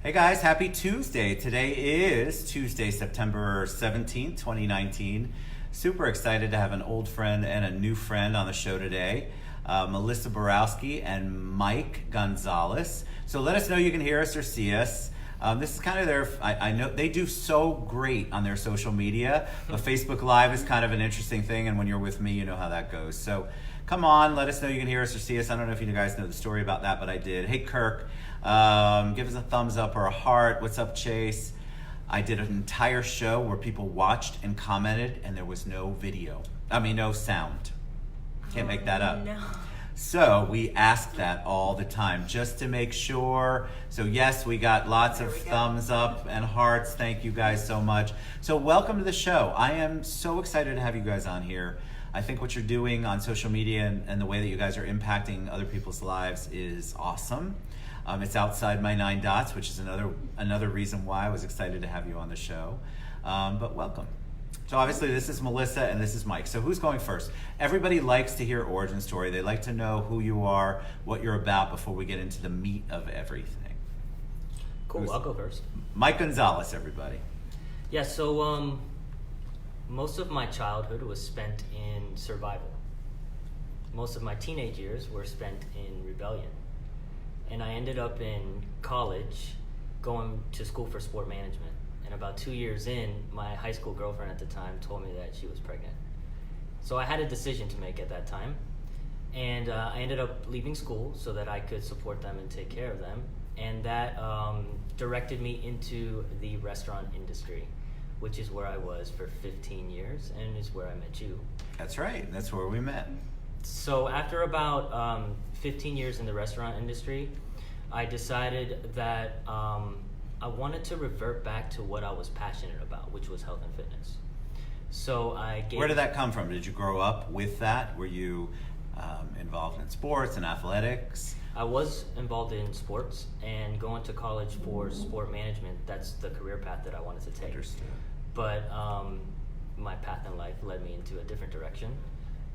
Hey guys, happy Tuesday. Today is Tuesday, September 17th, 2019. Super excited to have an old friend and a new friend on the show today. Melissa Borowski and Mike Gonzalez. So let us know you can hear us or see us. This is kind of their, I know they do so great on their social media, but Facebook Live is kind of an interesting thing, and when you're with me, you know how that goes. So come on, let us know you can hear us or see us. I don't know if you guys know the story about that, but I did. Hey Kirk, give us a thumbs up or a heart. What's up, Chase? I did an entire show where people watched and commented, and there was no no sound. Can't make that up. No. So we ask that all the time just to make sure. So yes, we got lots of thumbs up and hearts. Thank you guys so much. So welcome to the show. I am so excited to have you guys on here. I think what you're doing on social media and the way that you guys are impacting other people's lives is awesome. It's outside my 9 dots, which is another reason why I was excited to have you on the show. But welcome. So obviously this is Melissa and this is Mike. So who's going first? Everybody likes to hear origin story. They like to know who you are, what you're about before we get into the meat of everything. Cool, I'll go first. Mike Gonzalez, everybody. Yeah, so most of my childhood was spent in survival. Most of my teenage years were spent in rebellion. And I ended up in college going to school for sport management. And about 2 years in, my high school girlfriend at the time told me that she was pregnant. So I had a decision to make at that time. And I ended up leaving school so that I could support them and take care of them. And that directed me into the restaurant industry, which is where I was for 15 years and is where I met you. That's right. That's where we met. So after about 15 years in the restaurant industry, I decided that I wanted to revert back to what I was passionate about, which was health and fitness. So Where did that come from? Did you grow up with that? Were you involved in sports and athletics? I was involved in sports, and going to college for sport management, that's the career path that I wanted to take. Understood. But my path in life led me into a different direction.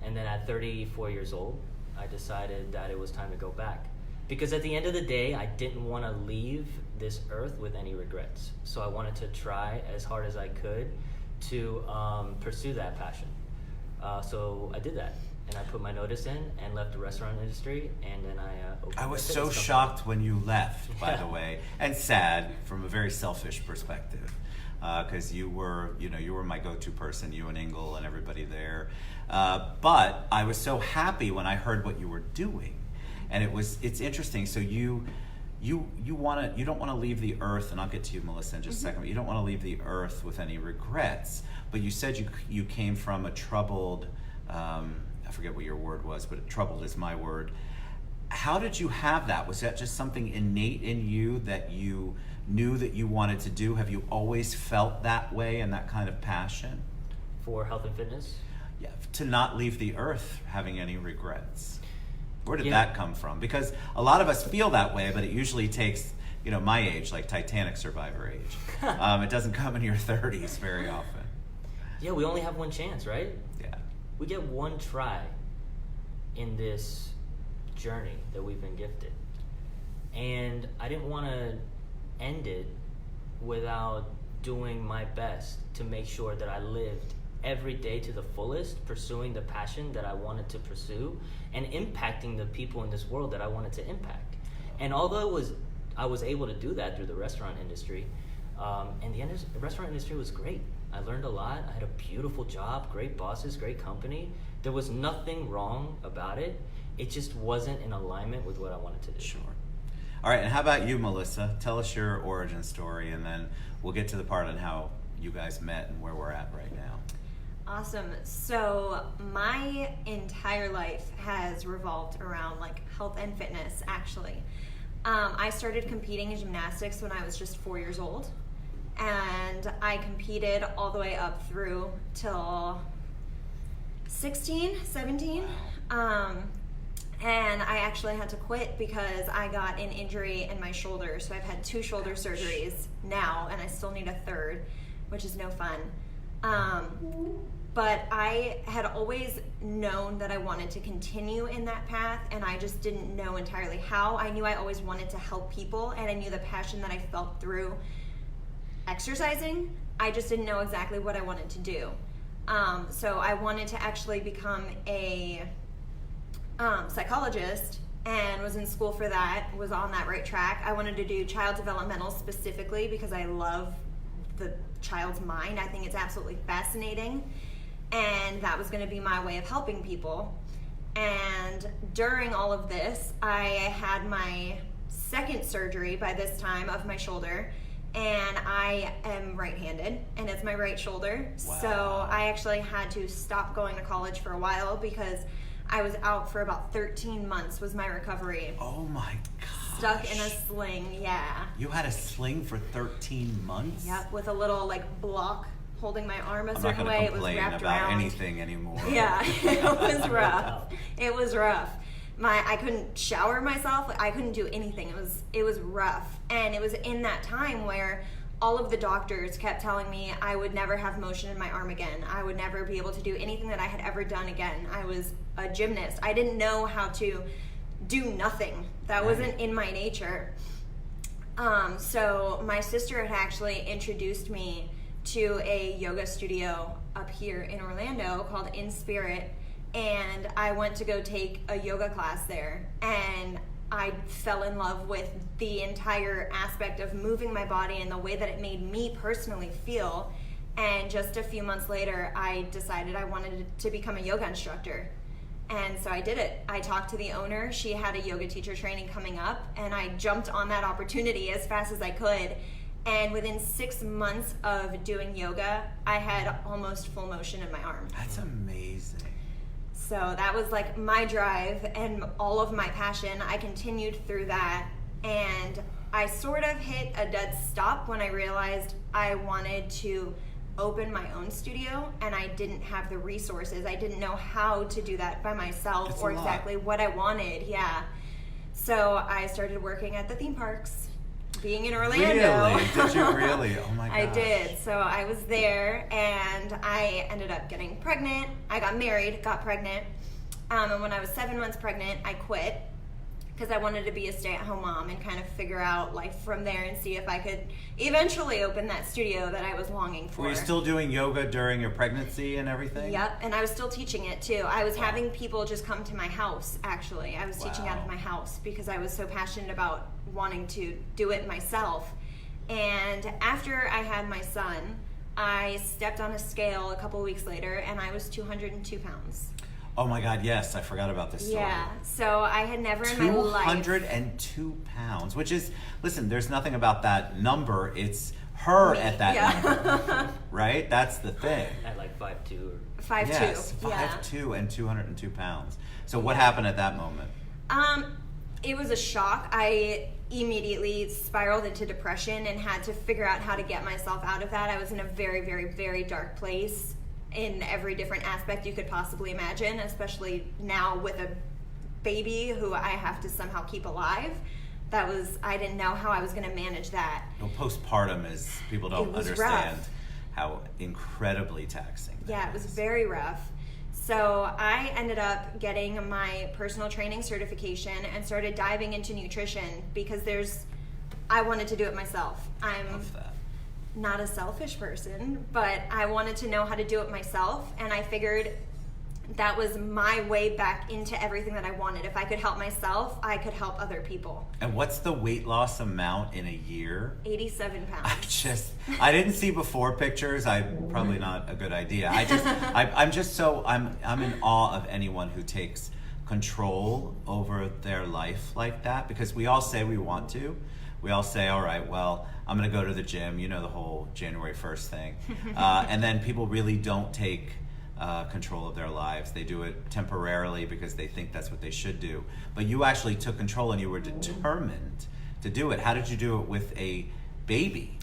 And then at 34 years old, I decided that it was time to go back. Because at the end of the day, I didn't want to leave this earth with any regrets. So I wanted to try as hard as I could to pursue that passion. So I did that. And I put my notice in and left the restaurant industry, and then I opened I was a fitness so company. shocked when you left, by the way, and sad from a very selfish perspective, because you were my go-to person, you and Ingle and everybody there. But I was so happy when I heard what you were doing, and it's interesting. So you don't want to leave the earth, and I'll get to you, Melissa, in just a second. But you don't want to leave the earth with any regrets. But you said you came from a troubled. I forget what your word was, but troubled is my word. How did you have that? Was that just something innate in you that you knew that you wanted to do? Have you always felt that way and that kind of passion? For health and fitness? Yeah, to not leave the earth having any regrets. Where did that come from? Because a lot of us feel that way, but it usually takes, my age, like Titanic survivor age. It doesn't come in your 30s very often. Yeah, we only have one chance, right? Yeah. We get one try in this journey that we've been gifted. And I didn't want to end it without doing my best to make sure that I lived every day to the fullest, pursuing the passion that I wanted to pursue and impacting the people in this world that I wanted to impact. And although I was able to do that through the restaurant industry, and the restaurant industry was great. I learned a lot. I had a beautiful job, great bosses, great company. There was nothing wrong about it. It just wasn't in alignment with what I wanted to do. Sure. All right, and how about you, Melissa? Tell us your origin story, and then we'll get to the part on how you guys met and where we're at right now. Awesome. So my entire life has revolved around health and fitness, actually. I started competing in gymnastics when I was just 4 years old. And I competed all the way up through till 16, 17. And I actually had to quit because I got an injury in my shoulder. So I've had 2 shoulder surgeries now, and I still need a third, which is no fun. But I had always known that I wanted to continue in that path, and I just didn't know entirely how. I knew I always wanted to help people, and I knew the passion that I felt through exercising. I just didn't know exactly what I wanted to do. So I wanted to actually become a psychologist, and was in school for that, was on that right track. I wanted to do child developmental specifically because I love the child's mind. I think it's absolutely fascinating. And that was going to be my way of helping people. And during all of this, I had my second surgery by this time of my shoulder, and I am right-handed, and it's my right shoulder. Wow. So I actually had to stop going to college for a while because I was out for about 13 months was my recovery. Oh my gosh. Stuck in a sling, yeah. You had a sling for 13 months? Yep, with a little like block holding my arm a I'm not certain going way. to It was complain wrapped about around. anything anymore. Yeah, it was rough. It was rough. I couldn't shower myself. I couldn't do anything. It was rough. And it was in that time where all of the doctors kept telling me I would never have motion in my arm again. I would never be able to do anything that I had ever done again. I was a gymnast. I didn't know how to do nothing. That wasn't in my nature. So my sister had actually introduced me to a yoga studio up here in Orlando called In Spirit, and I went to go take a yoga class there, and I fell in love with the entire aspect of moving my body and the way that it made me personally feel. And just a few months later, I decided I wanted to become a yoga instructor. And so I did it. I talked to the owner. She had a yoga teacher training coming up, and I jumped on that opportunity as fast as I could. And within 6 months of doing yoga, I had almost full motion in my arm. That's amazing. So that was like my drive and all of my passion. I continued through that, and I sort of hit a dead stop when I realized I wanted to open my own studio, and I didn't have the resources. I didn't know how to do that by myself. It's or a lot. exactly what I wanted. Yeah. So I started working at the theme parks, being in Orlando. Really? Did you really? Oh my gosh. I did. So I was there, and I ended up getting pregnant. I got married, got pregnant. And when I was 7 months pregnant, I quit because I wanted to be a stay-at-home mom and kind of figure out life from there and see if I could eventually open that studio that I was longing for. Were you still doing yoga during your pregnancy and everything? Yep, and I was still teaching it too. I was having people just come to my house, actually. I was teaching out of my house because I was so passionate about wanting to do it myself. And after I had my son, I stepped on a scale a couple weeks later, and I was 202 pounds. Oh my God, yes, I forgot about this story. Yeah, so I had never in my life... 202 pounds, which is, listen, there's nothing about that number. It's her Me, at that yeah. number, right? That's the thing. At like 5'2" or 5'2", Yes, yeah. 5'2" and 202 pounds. So what happened at that moment? It was a shock. I immediately spiraled into depression and had to figure out how to get myself out of that. I was in a very, very, very dark place in every different aspect you could possibly imagine, especially now with a baby who I have to somehow keep alive. I didn't know how I was going to manage that. Well, postpartum is, people don't It was understand rough. how incredibly taxing that Yeah, it was is. very rough. So I ended up getting my personal training certification and started diving into nutrition because I wanted to do it myself. I'm Love that. not a selfish person, but I wanted to know how to do it myself, and I figured that was my way back into everything that I wanted. If I could help myself, I could help other people. And what's the weight loss amount in a year? 87 pounds. I didn't see before pictures. Probably not a good idea. I'm in awe of anyone who takes control over their life like that, because we all say we want to. We all say, all right, well, I'm going to go to the gym, the whole January 1st thing. And then people really don't take control of their lives. They do it temporarily because they think that's what they should do. But you actually took control and you were determined to do it. How did you do it with a baby?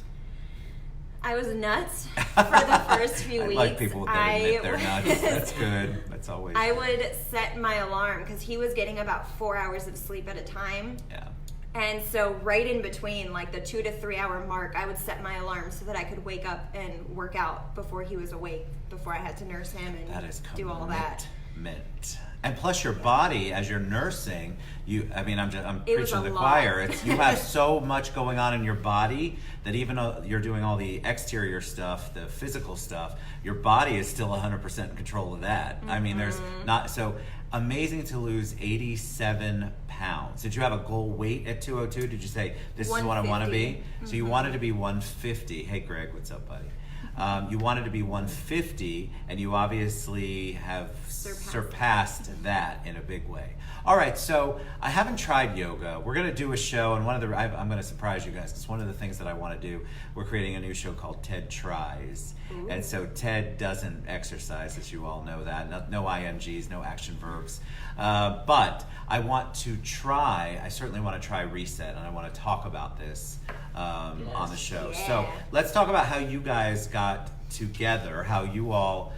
I was nuts for the first few weeks. I like people that admit they're nuts. That's good. That's always I would set my alarm because he was getting about 4 hours of sleep at a time. Yeah. And so right in between, like the 2 to 3 hour mark, I would set my alarm so that I could wake up and work out before he was awake, before I had to nurse him and That is do all that. commitment. And plus your body, as you're nursing, I'm It was preaching a to the lot. choir. You have so much going on in your body that even though you're doing all the exterior stuff, the physical stuff, your body is still 100% in control of that. I mean, there's not, so amazing to lose 87 pounds. Did you have a goal weight at 202? Did you say, this is what I want to be? So you wanted to be 150. Hey, Greg, what's up, buddy? You wanted to be 150, and you obviously have surpassed that in a big way. All right, so I haven't tried yoga. We're going to do a show, and I'm going to surprise you guys, because one of the things that I want to do, we're creating a new show called Ted Tries. Ooh. And so Ted doesn't exercise, as you all know that. No INGs, no action verbs. But I want to try, I certainly want to try Reset, and I want to talk about this on the show. Yeah. So let's talk about how you guys got together, how you all,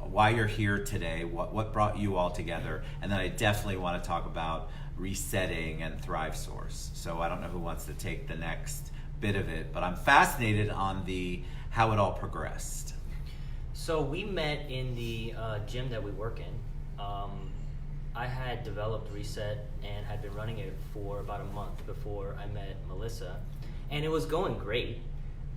why you're here today, what brought you all together, and then I definitely want to talk about resetting and Thrivsource. So I don't know who wants to take the next bit of it, but I'm fascinated on how it all progressed. So we met in the gym that we work in. I had developed Reset and had been running it for about a month before I met Melissa, and it was going great.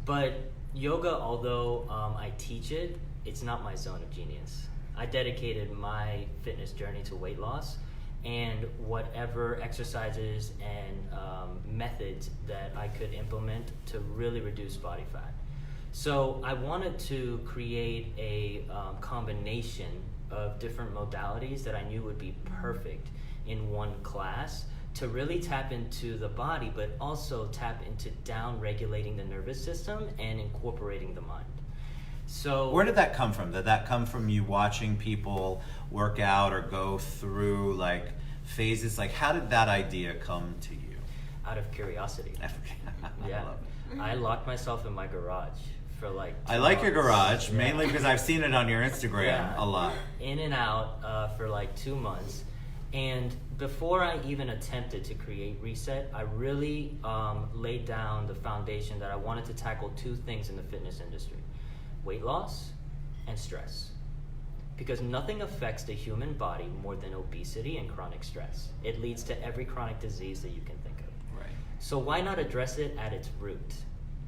But yoga, although I teach it, it's not my zone of genius. I dedicated my fitness journey to weight loss and whatever exercises and methods that I could implement to really reduce body fat. So I wanted to create a combination of different modalities that I knew would be perfect in one class to really tap into the body, but also tap into down-regulating the nervous system and incorporating the mind. So where did that come from? Did that come from you watching people work out or go through like phases? Like, how did that idea come to you? Out of curiosity. Yeah. I love it. I locked myself in my garage for like 2 I like your months. garage, Yeah. mainly because I've seen it on your Instagram a lot. In and out for like 2 months. And before I even attempted to create Reset, I really laid down the foundation that I wanted to tackle 2 things in the fitness industry: weight loss and stress. Because nothing affects the human body more than obesity and chronic stress. It leads to every chronic disease that you can think of. Right. So why not address it at its root?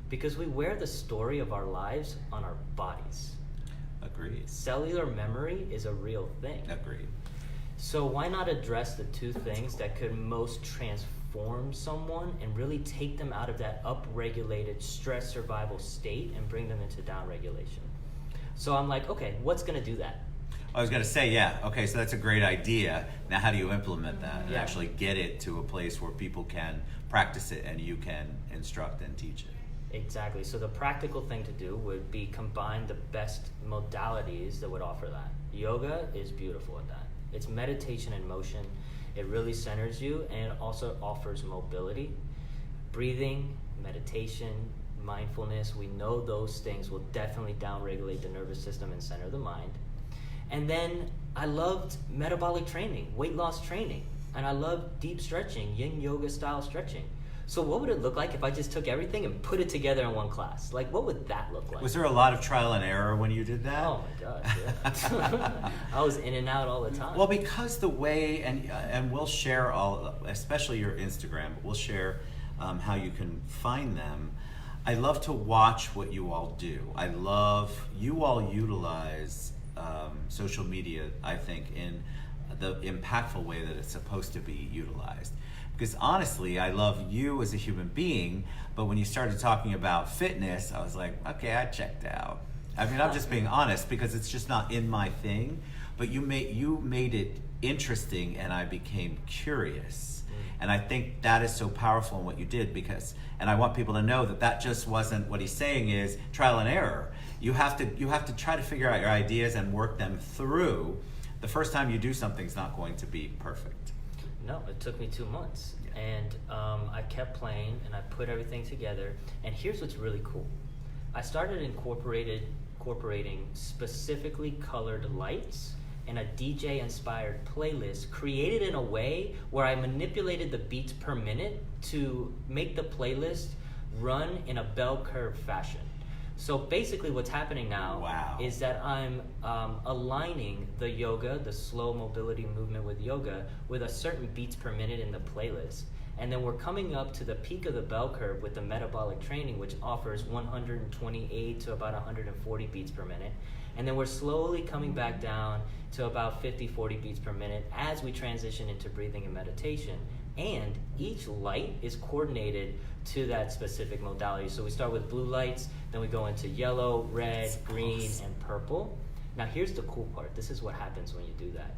Because we wear the story of our lives on our bodies. Agreed. Cellular memory is a real thing. Agreed. So why not address the 2 things that could most transform someone and really take them out of that upregulated stress survival state and bring them into down regulation? So I'm like, okay, what's going to do that? I was going to say, yeah, okay, so that's a great idea. Now how do you implement that and actually get it to a place where people can practice it and you can instruct and teach it? Exactly. So the practical thing to do would be combine the best modalities that would offer that. Yoga is beautiful at that. It's meditation in motion. It really centers you and it also offers mobility. Breathing, meditation, mindfulness, we know those things will definitely downregulate the nervous system and center the mind. And then I loved metabolic training, weight loss training, and I loved deep stretching, yin yoga style stretching. So what would it look like if I just took everything and put it together in one class? Like, what would that look like? Was there a lot of trial and error when you did that? Oh my gosh, yeah. I was in and out all the time. Well, because the way, and we'll share especially your Instagram, but we'll share how you can find them. I love to watch what you all do. I love, you all utilize social media, I think, in the impactful way that it's supposed to be utilized. Because honestly, I love you as a human being, but when you started talking about fitness, I was like, okay, I checked out. I mean, I'm just being honest because it's just not in my thing, but you made it interesting and I became curious. And I think that is so powerful in what you did and I want people to know that just wasn't, what he's saying is trial and error. You have to try to figure out your ideas and work them through. The first time you do something's not going to be perfect. No, it took me 2 months. Yeah. And I kept playing and I put everything together. And here's what's really cool. I started incorporating specifically colored lights and a DJ inspired playlist created in a way where I manipulated the beats per minute to make the playlist run in a bell curve fashion. So basically what's happening now is that I'm aligning the yoga, the slow mobility movement with yoga, with a certain beats per minute in the playlist. And then we're coming up to the peak of the bell curve with the metabolic training, which offers 128 to about 140 beats per minute. And then we're slowly coming back down to about 50, 40 beats per minute as we transition into breathing and meditation. And each light is coordinated to that specific modality. So we start with blue lights, then we go into yellow, red, green, and purple. Now here's the cool part. This is what happens when you do that.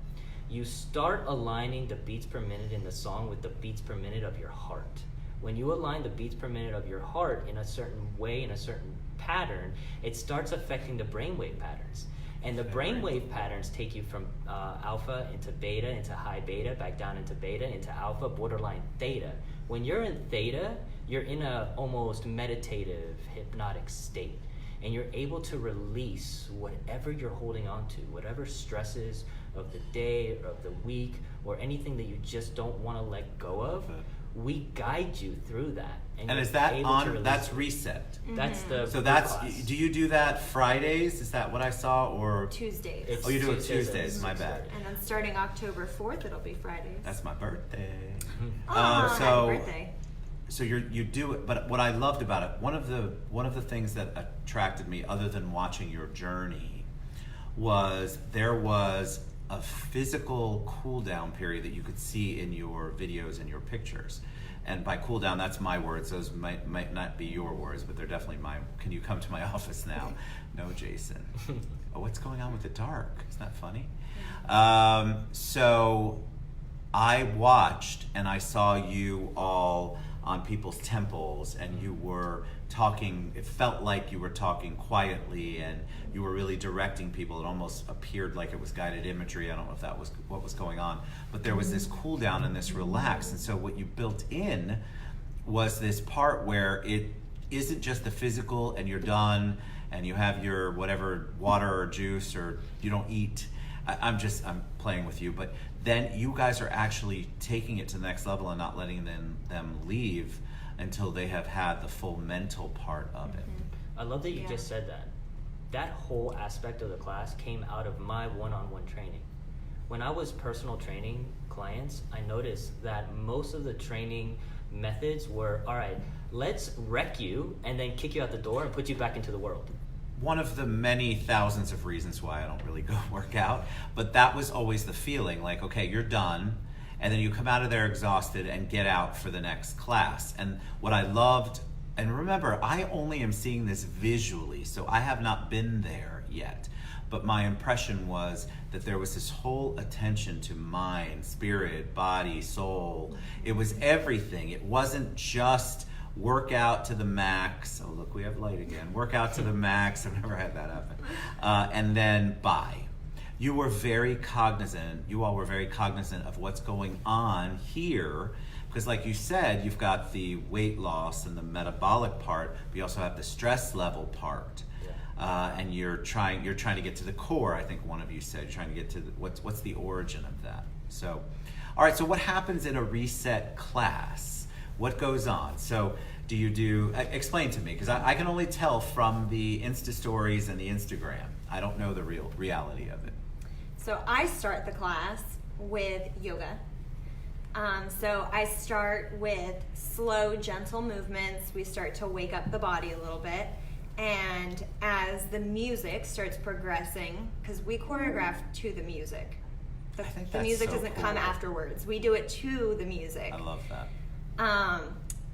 You start aligning the beats per minute in the song with the beats per minute of your heart. When you align the beats per minute of your heart in a certain way, in a certain pattern, it starts affecting the brainwave patterns. And the brainwave patterns take you from alpha into beta, into high beta, back down into beta, into alpha, borderline theta. When you're in theta, you're in a almost meditative, hypnotic state. And you're able to release whatever you're holding on to, whatever stresses of the day or of the week or anything that you just don't want to let go of. We guide you through that. And is that on, that's reset? That's the So that's, class. do you do that Fridays? Is that what I saw? Or Tuesdays. Oh, you do it Tuesdays. Tuesdays, my bad. And then starting October 4th, it'll be Fridays. That's my birthday. Oh, So happy birthday. So you do it, but what I loved about it, one of the things that attracted me, other than watching your journey, was there was a physical cool down period that you could see in your videos and your pictures. And by cool down, that's my words. Those might not be your words, but they're definitely mine. Can you come to my office now? No, Jason. Oh, what's going on with the dark? Isn't that funny? So I watched and I saw you all on people's temples, and you were talking, it felt like you were talking quietly, and you were really directing people. It almost appeared like it was guided imagery. I don't know if that was what was going on, but there was this cool down and this relax. And so what you built in was this part where it isn't just the physical and you're done and you have your whatever water or juice or you don't eat. I'm playing with you, but then you guys are actually taking it to the next level and not letting them leave until they have had the full mental part of it. I love that you just said that. That whole aspect of the class came out of my one-on-one training. When I was personal training clients, I noticed that most of the training methods were, all right, let's wreck you and then kick you out the door and put you back into the world. One of the many thousands of reasons why I don't really go work out, but that was always the feeling, like, okay, you're done, and then you come out of there exhausted and get out for the next class. And what I loved, and remember, I only am seeing this visually, so I have not been there yet, but my impression was that there was this whole attention to mind, spirit, body, soul. It was everything. It wasn't just work out to the max. Oh, look, we have light again. Work out to the max. I've never had that happen. And then bye. You were very cognizant. You all were very cognizant of what's going on here, because like you said, you've got the weight loss and the metabolic part, but you also have the stress level part. And you're trying to get to the core. I think one of you said you're trying to get to what's the origin of that. So, all right. So what happens in a reset class? What goes on? So do you do, explain to me, because I can only tell from the Insta stories and the Instagram. I don't know the real reality of it. So I start the class with yoga. So I start with slow, gentle movements. We start to wake up the body a little bit. And as the music starts progressing, because we choreograph to the music. The music doesn't come afterwards. We do it to the music. I love that.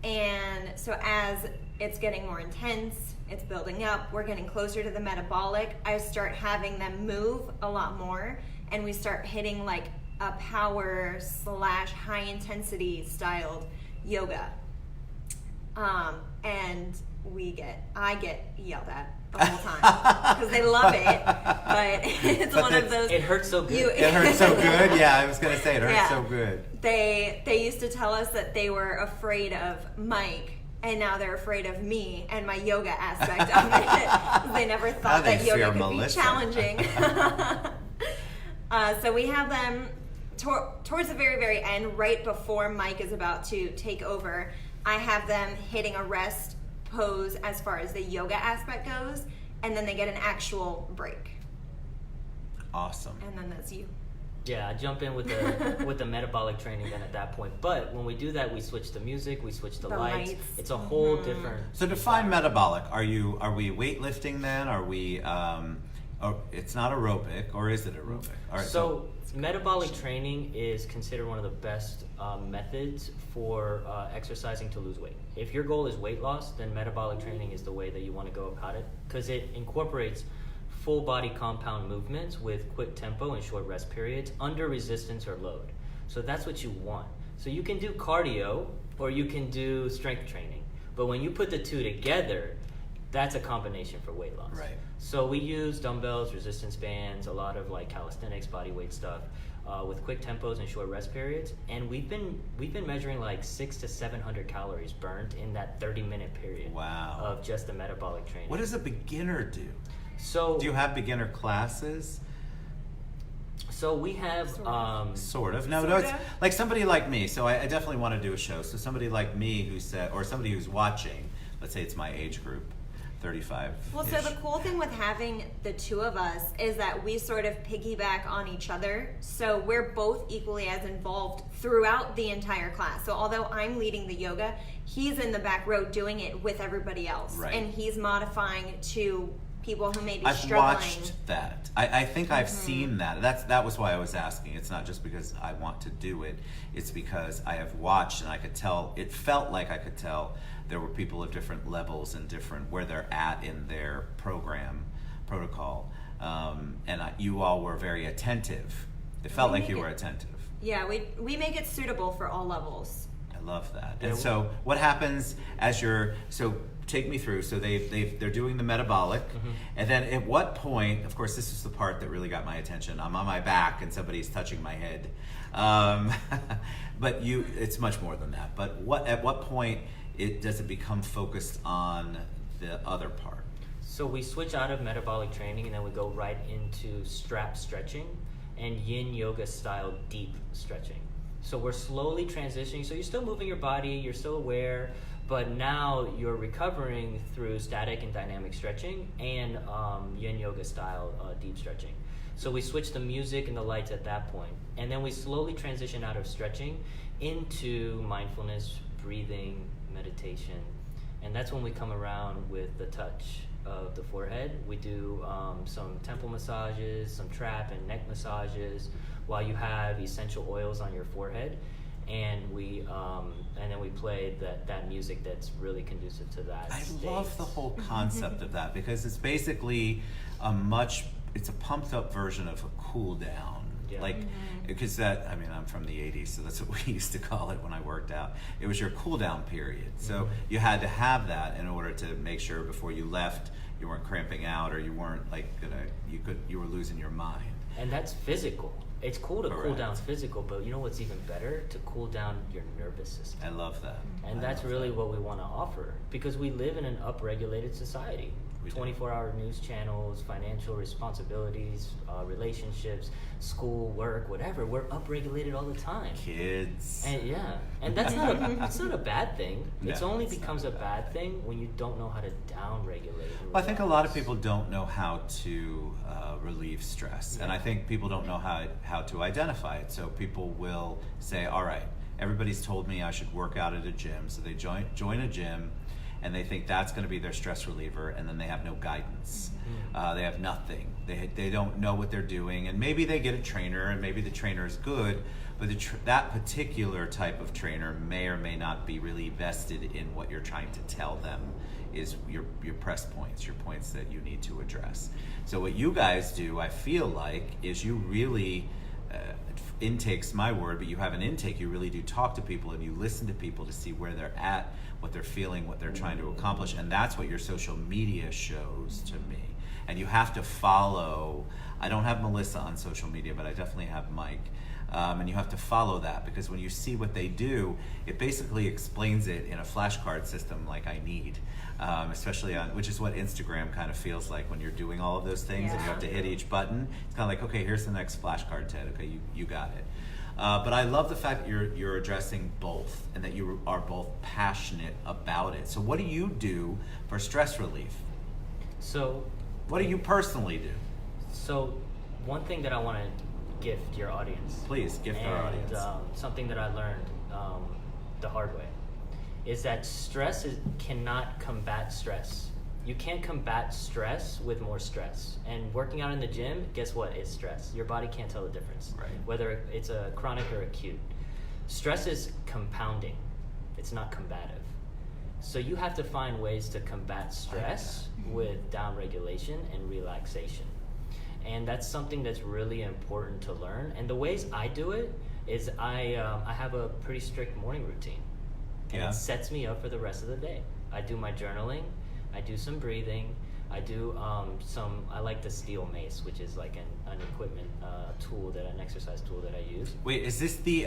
And so as it's getting more intense, it's building up, we're getting closer to the metabolic, I start having them move a lot more, and we start hitting like a power / high intensity styled yoga. And I get yelled at the whole time because they love it, but it's one of those. It hurts so good. It hurts so good. Yeah, I was gonna say it hurts so good. They used to tell us that they were afraid of Mike, and now they're afraid of me and my yoga aspect of it. They never thought that yoga could be challenging. So we have them towards the very, very end, right before Mike is about to take over. I have them hitting a rest pose as far as the yoga aspect goes, and then they get an actual break. Awesome. And then that's you. Yeah, I jump in with the metabolic training then at that point. But when we do that, we switch the music, we switch the lights. It's a whole different. So define metabolic. Are we weightlifting then? Are we? It's not aerobic, or is it aerobic? All right. So metabolic training is considered one of the best methods for exercising to lose weight. If your goal is weight loss, then metabolic training is the way that you want to go about it, because it incorporates full body compound movements with quick tempo and short rest periods under resistance or load. So that's what you want. So you can do cardio or you can do strength training, but when you put the two together, that's a combination for weight loss. Right. So we use dumbbells, resistance bands, a lot of like calisthenics, body weight stuff, with quick tempos and short rest periods. And we've been measuring like 600 to 700 calories burnt in that 30-minute period. Wow. Of just the metabolic training. What does a beginner do? So do you have beginner classes? So we have sort of. No, Sort it's of. like somebody like me. So I definitely want to do a show. So somebody like me who said, or somebody who's watching, let's say it's my age group, 35. Well, so the cool thing with having the two of us is that we sort of piggyback on each other. So we're both equally as involved throughout the entire class. So although I'm leading the yoga, he's in the back row doing it with everybody else. Right. And he's modifying to people who may be I've struggling. watched that. I think I've seen that. That was why I was asking. It's not just because I want to do it. It's because I have watched and I could tell. It felt like I could tell there were people of different levels and different where they're at in their protocol. You all were very attentive. It felt like you were attentive. Yeah, we make it suitable for all levels. I love that. And so what happens as take me through. So they're doing the metabolic, and then at what point? Of course, this is the part that really got my attention. I'm on my back and somebody's touching my head, but it's much more than that. But at what point does it become focused on the other part? So we switch out of metabolic training and then we go right into strap stretching and yin yoga style deep stretching. So we're slowly transitioning. So you're still moving your body, you're still aware, but now you're recovering through static and dynamic stretching and yin yoga style deep stretching. So we switch the music and the lights at that point. And then we slowly transition out of stretching into mindfulness, breathing, meditation. And that's when we come around with the touch of the forehead. We do some temple massages, some trap and neck massages while you have essential oils on your forehead. And then we play that music that's really conducive to that. I state. love the whole concept of that because it's basically it's a pumped up version of a cool down. Yeah. Because I'm from the 80s, so that's what we used to call it when I worked out. It was your cool down period. So you had to have that in order to make sure before you left you weren't cramping out or you weren't you were losing your mind. And that's physical. It's cool to cool down physical, but you know what's even better? To cool down your nervous system. I love that. And that's really what we want to offer because we live in an upregulated society. 24-hour news channels, financial responsibilities, relationships, school, work, whatever. We're upregulated all the time. Kids. And that's not a bad thing. No, it only it's becomes a bad thing when you don't know how to down-regulate. Well, I think a lot of people don't know how to relieve stress, and I think people don't know how to identify it. So people will say, all right, everybody's told me I should work out at a gym, so they join a gym, and they think that's going to be their stress reliever, and then they have no guidance. They have nothing. They don't know what they're doing, and maybe they get a trainer, and maybe the trainer is good, but that particular type of trainer may or may not be really vested in what you're trying to tell them is your press points, your points that you need to address. So what you guys do, I feel like, is you really, intake's my word, but you have an intake. You really do talk to people and you listen to people to see where they're at, what they're feeling, what they're trying to accomplish, and that's what your social media shows to me. And you have to follow. I don't have Melissa on social media, but I definitely have Mike. And you have to follow that, because when you see what they do, it basically explains it in a flashcard system like I need. Especially on, which is what Instagram kind of feels like when you're doing all of those things and you have to hit each button. It's kind of like, okay, here's the next flashcard, Ted. Okay, you got it. But I love the fact that you're addressing both and that you are both passionate about it. So what do you do for stress relief? So what do you personally do? So one thing that I want to gift your audience. Please, gift our audience. Something that I learned the hard way is that stress cannot combat stress. You can't combat stress with more stress. And working out in the gym, guess what? It's stress. Your body can't tell the difference, right, whether it's a chronic or acute. Stress is compounding. It's not combative. So you have to find ways to combat stress with downregulation and relaxation. And that's something that's really important to learn. And the ways I do it is I have a pretty strict morning routine. And it sets me up for the rest of the day. I do my journaling, I do some breathing, I do I like the steel mace, which is like an equipment tool, an exercise tool that I use. Wait, is this the,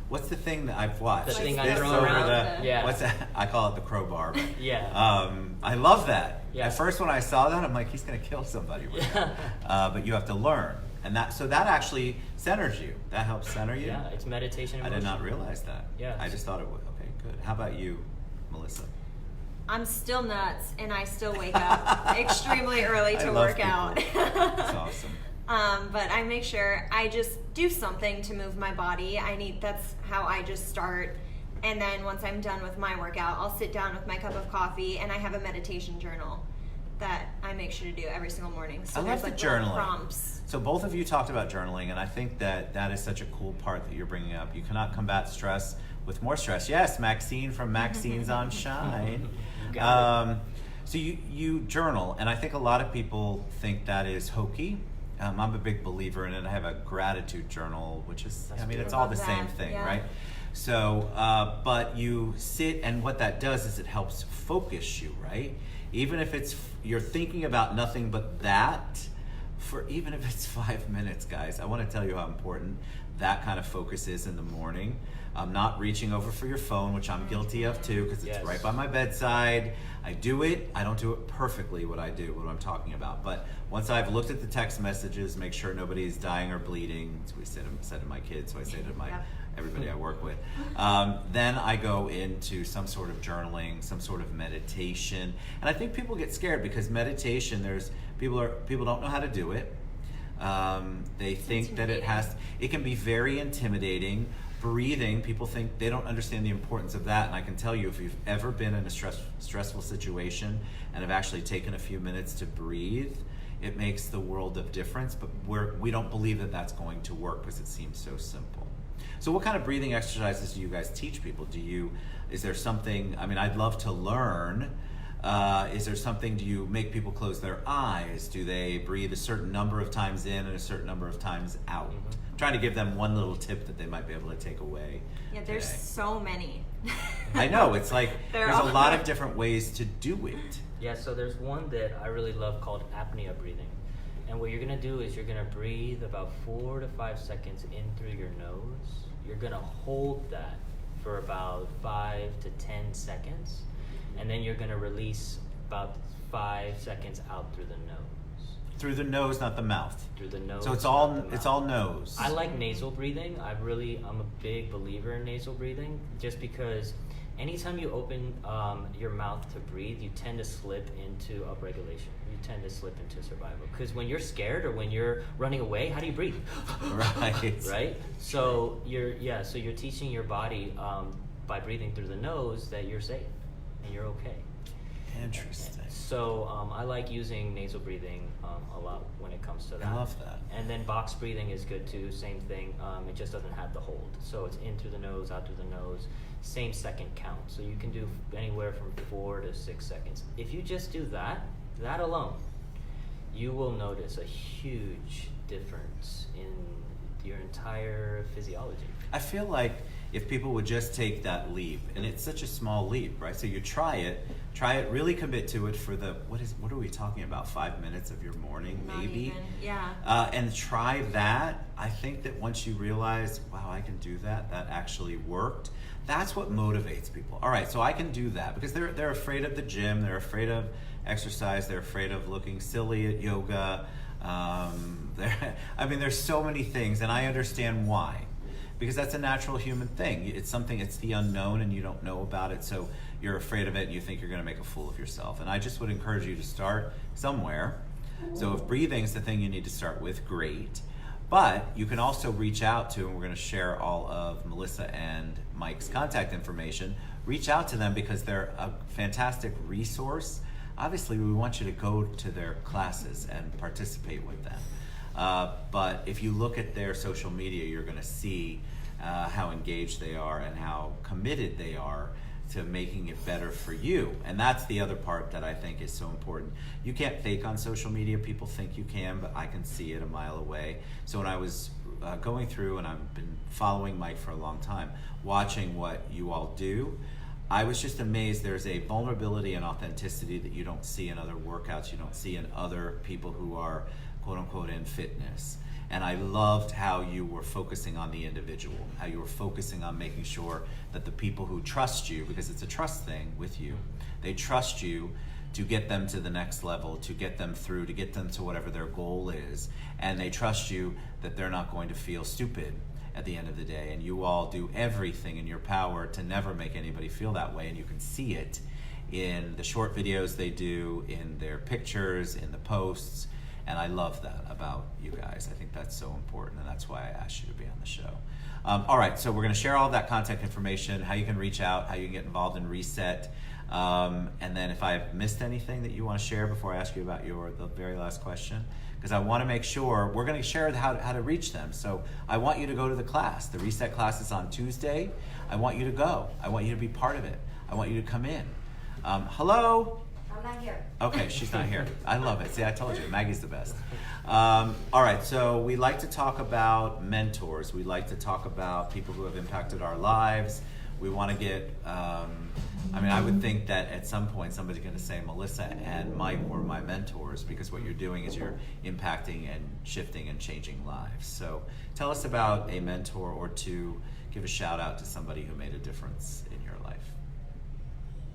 what's the thing that I've watched? The thing I throw around? What's that? I call it the crowbar. Yeah. I love that. Yeah. At first when I saw that, I'm like, he's going to kill somebody with that. But you have to learn. And that actually centers you. That helps center you? Yeah, it's meditation and I did motion. not realize that. Yeah. I just thought it would. Okay, good. How about you, Melissa? I'm still nuts, and I still wake up extremely early to work out. That's awesome. But I make sure I just do something to move my body. That's how I just start. And then once I'm done with my workout, I'll sit down with my cup of coffee, and I have a meditation journal that I make sure to do every single morning. So I love the little journaling. prompts. So both of you talked about journaling, and I think that is such a cool part that you're bringing up. You cannot combat stress with more stress. Yes, Maxine from Maxine's on Shine. So you journal, and I think a lot of people think that is hokey. I'm a big believer in it. I have a gratitude journal, which is, it's all the same thing, right? So, but you sit, and what that does is it helps focus you, right? Even if you're thinking about nothing but that, even if it's 5 minutes, guys, I want to tell you how important that kind of focus is in the morning. Not reaching over for your phone, which I'm guilty of too, because it's right by my bedside. I do it. I don't do it perfectly, what I'm talking about. But once I've looked at the text messages, make sure nobody's dying or bleeding. So we said to my kids, so I say to everybody I work with. Then I go into some sort of journaling, some sort of meditation. And I think people get scared because meditation, people don't know how to do it. They think that it can be very intimidating. Breathing, people think they don't understand the importance of that, and I can tell you, if you've ever been in a stressful situation and have actually taken a few minutes to breathe, it makes the world of difference. But we don't believe that that's going to work because it seems so simple. So what kind of breathing exercises do you guys teach people? Is there something, I'd love to learn. Is there something, do you make people close their eyes? Do they breathe a certain number of times in and a certain number of times out? Mm-hmm. I'm trying to give them one little tip that they might be able to take away. Yeah, there's so many. I know, it's like there's a lot of different ways to do it. Yeah, so there's one that I really love called apnea breathing. And what you're going to do is you're going to breathe about 4 to 5 seconds in through your nose. You're going to hold that for about 5 to 10 seconds. And then you're going to release about 5 seconds out through the nose. Through the nose, not the mouth. Through the nose. So it's all nose. I like nasal breathing. I'm a big believer in nasal breathing, just because anytime you open your mouth to breathe, you tend to slip into upregulation. You tend to slip into survival. Because when you're scared or when you're running away, how do you breathe? Right. Right? So you're teaching your body by breathing through the nose that you're safe and you're okay. Interesting. So I like using nasal breathing a lot when it comes to that. I love that. And then box breathing is good too, same thing. It just doesn't have the hold. So it's in through the nose, out through the nose, same second count. So you can do anywhere from 4 to 6 seconds. If you just do that alone, you will notice a huge difference in your entire physiology. I feel like if people would just take that leap, and it's such a small leap, right? So you try it, really commit to it for the, what are we talking about, 5 minutes of your morning, Not maybe? even, yeah. And try that. I think that once you realize, wow, I can do that, that actually worked, that's what motivates people. All right, so I can do that, because they're afraid of the gym, they're afraid of exercise, they're afraid of looking silly at yoga. There's so many things, and I understand why. Because that's a natural human thing. It's the unknown, and you don't know about it, so you're afraid of it, and you think you're going to make a fool of yourself. And I just would encourage you to start somewhere. So if breathing's the thing you need to start with, great. But you can also reach out to, and we're going to share all of Melissa and Mike's contact information. Reach out to them because they're a fantastic resource. Obviously, we want you to go to their classes and participate with them. But if you look at their social media, you're going to see how engaged they are and how committed they are to making it better for you. And that's the other part that I think is so important. You can't fake on social media. People think you can, but I can see it a mile away. So when I was going through, and I've been following Mike for a long time, watching what you all do, I was just amazed. There's a vulnerability and authenticity that you don't see in other workouts, you don't see in other people who are quote unquote in fitness. And I loved how you were focusing on the individual, how you were focusing on making sure that the people who trust you, because it's a trust thing with you, they trust you to get them to the next level, to get them through, to get them to whatever their goal is. And they trust you that they're not going to feel stupid at the end of the day. And you all do everything in your power to never make anybody feel that way. And you can see it in the short videos they do, in their pictures, in the posts. And I love that about you guys. I think that's so important, and that's why I asked you to be on the show. All right, so we're going to share all of that contact information, how you can reach out, how you can get involved in Reset. And then if I've missed anything that you want to share before I ask you about the very last question, because I want to make sure, we're going to share how to reach them. So I want you to go to the class. The Reset class is on Tuesday. I want you to go. I want you to be part of it. I want you to come in. Hello? I'm not here. Okay, she's not here. I love it. See, I told you, Maggie's the best. All right, so we like to talk about mentors. We like to talk about people who have impacted our lives. We want to get, I would think that at some point somebody's going to say Melissa and Mike were my mentors, because what you're doing is you're impacting and shifting and changing lives. So tell us about a mentor or two. Give a shout out to somebody who made a difference in your life.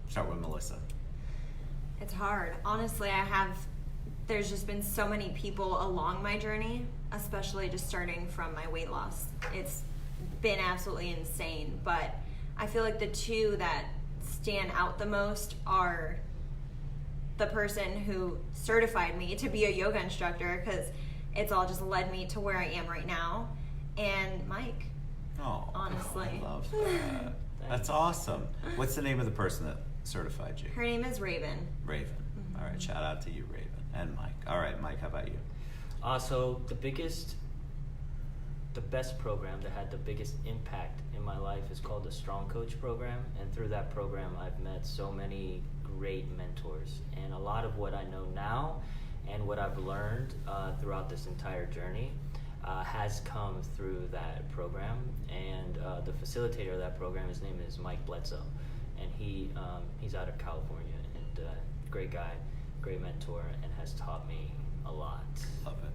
Start with Melissa. It's hard. Honestly, there's just been so many people along my journey, especially just starting from my weight loss. It's been absolutely insane, but I feel like the two that stand out the most are the person who certified me to be a yoga instructor, because it's all just led me to where I am right now, and Mike. Oh, honestly. I love that. That's awesome. What's the name of the person that certified you? Her name is Raven. Raven. Mm-hmm. All right, shout out to you, Raven. And Mike. All right, Mike, how about you? So the best program that had the biggest impact in my life is called the Strong Coach program. And through that program, I've met so many great mentors. And a lot of what I know now and what I've learned throughout this entire journey has come through that program. And the facilitator of that program, his name is Mike Bledsoe. And he's out of California, and great guy, great mentor, and has taught me a lot. Love it.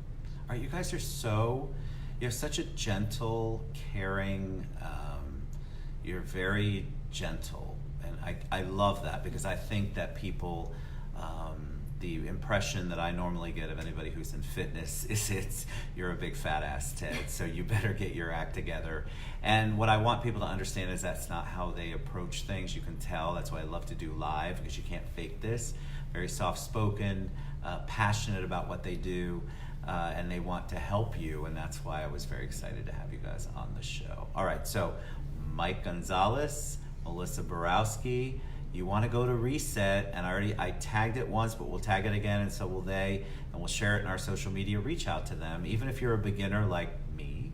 All right, you guys you have such a gentle, caring, you're very gentle, and I love that, because I think that people, the impression that I normally get of anybody who's in fitness is you're a big fat ass Ted, so you better get your act together. And what I want people to understand is that's not how they approach things. You can tell. That's why I love to do live, because you can't fake this. Very soft-spoken, passionate about what they do, and they want to help you, and that's why I was very excited to have you guys on the show. All right, so Mike Gonzalez, Melissa Borowski, you want to go to Reset, and I tagged it once, but we'll tag it again, and so will they, and we'll share it in our social media. Reach out to them. Even if you're a beginner like me,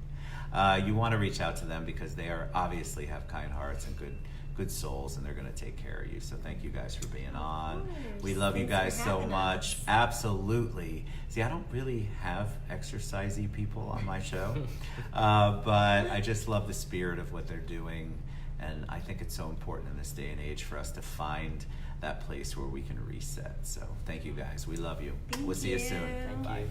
you want to reach out to them, because they obviously have kind hearts and good souls, and they're going to take care of you. So thank you guys for being on. course. We love you Thanks guys for so having much. us. Absolutely. See, I don't really have exercisey people on my show, but I just love the spirit of what they're doing, and I think it's so important in this day and age for us to find that place where we can reset. So thank you guys. We love you. Thank We'll see you you. soon. Thank Bye. you.